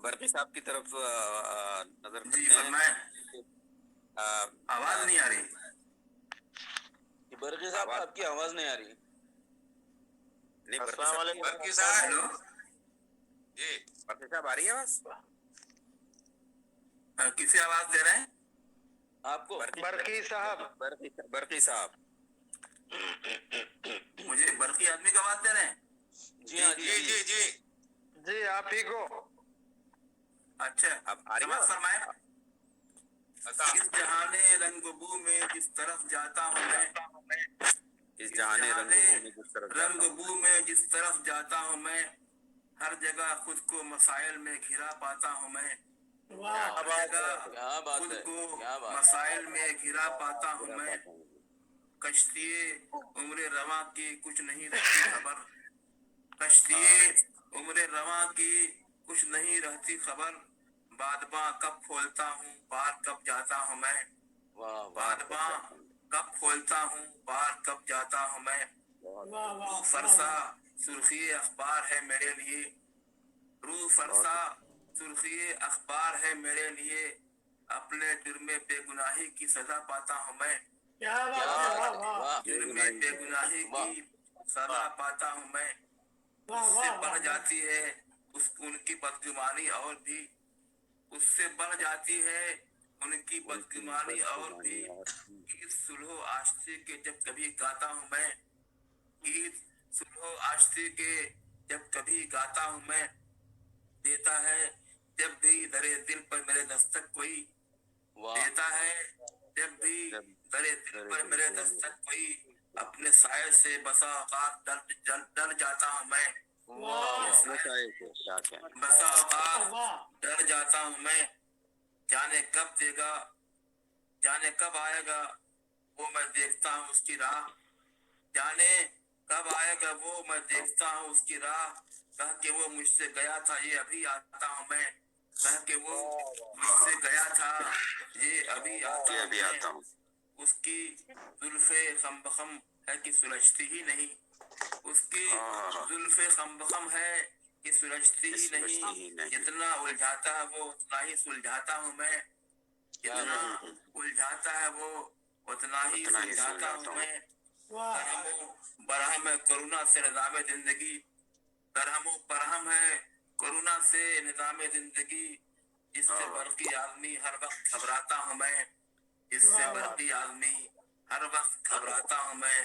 برقی صاحب کی طرف نظر جی کرتے ہیں. فرمائیں. آواز نہیں آ رہی. برقی صاحب آپ کی آواز نہیں آ رہی. السلام علیکم برقی صاحب. ہلو جی برقی صاحب آ رہی ہے آواز؟ کسے آواز دے رہے ہیں؟ آپ کو. برقی صاحب. برقی صاحب مجھے برقی آدمی کا آواز دے رہے ہیں؟ جی ہاں جی جی جی جی آپ ہی کو. اچھا اب آ رہی ہے سماعت فرمائیں. بتا. اس جہان رنگ بو میں جس طرف جاتا ہوں میں، اس جہان رنگ بو میں جس طرف جاتا رنگ ہوں بو میں جس طرف جاتا ہوں میں، ہر جگہ خود کو مسائل میں گھرا پاتا ہوں میں. ہر جگہ کیا بات خود ہے، کو کیا بات. مسائل میں گھرا پاتا ہوں گرا میں. پاتا ہوں. کشتیے عمر رواں کی کچھ نہیں رہتی خبر، کشتیے عمر رواں کی کچھ نہیں رہتی خبر. بادباں کب کھولتا ہوں بار کب جاتا ہوں میں، واہ واہ. بادباں کب کھولتا ہوں بار کب جاتا ہوں میں. روح فرسا سرخی اخبار ہے میرے لیے، روح فرسا سرخی اخبار ہے میرے لیے. اپنے جرم بے گناہی کی سزا پاتا ہوں میں، کیا بات ہے، واہ. جرم بے گناہی کی سزا پاتا ہوں میں. اس سے بڑھ جاتی ہے ان کی بدگمانی اور بھی، اس سے بڑھ جاتی ہے ان کی بدگمانی اور بھی. گیت صلح و آشتی کے جب کبھی گاتا ہوں میں، گیت صلح و آشتی کے جب کبھی گاتا ہوں میں. دیتا ہے جب بھی درے دل پر میرے دستک کوئی، دیتا ہے جب بھی درے دل پر میرے دستک کوئی. اپنے سائے سے بسا اوقات ڈر جاتا ہوں میں، بسا اوقات ڈر جاتا ہوں میں. جانے کب دے گا جانے کب آئے گا وہ میں دیکھتا ہوں اس کی راہ، جانے کب آئے گا وہ میں دیکھتا ہوں اس کی راہ. کہہ کہ وہ مجھ سے گیا تھا یہ ابھی آتا ہوں میں، کہہ کہ وہ مجھ سے گیا تھا یہ ابھی آتا ہوں. اس کی زلف خم بخم ہے کہ سلجھتی ہی نہیں، اس کی زلف خم بخم ہے کہ سلجھتی ہی نہیں. جتنا الجھاتا ہے وہ اتنا ہی سلجھاتا ہوں میں، جتنا الجھاتا ہے وہ اتنا ہی سلجھاتا ہوں میں. برہم ہے کرونا سے نظام زندگی، برہم و برہم ہے کرونا سے نظام زندگی. جس سے برقی آدمی ہر وقت گھبراتا ہوں میں، جس سے برقی آدمی ہر وقت گھبراتا ہوں میں.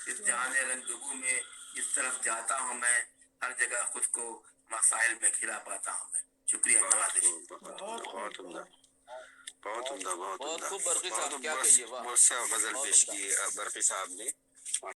اس جہان رنگبو میں جس طرف جاتا ہوں میں، ہر جگہ خود کو مسائل میں گھرا پاتا ہوں میں. شکریہ. بہت عمدہ بہت عمدہ بہت خوب برقی صاحب، کیا کہیے. بہت سا غزل پیش کی برقی صاحب نے.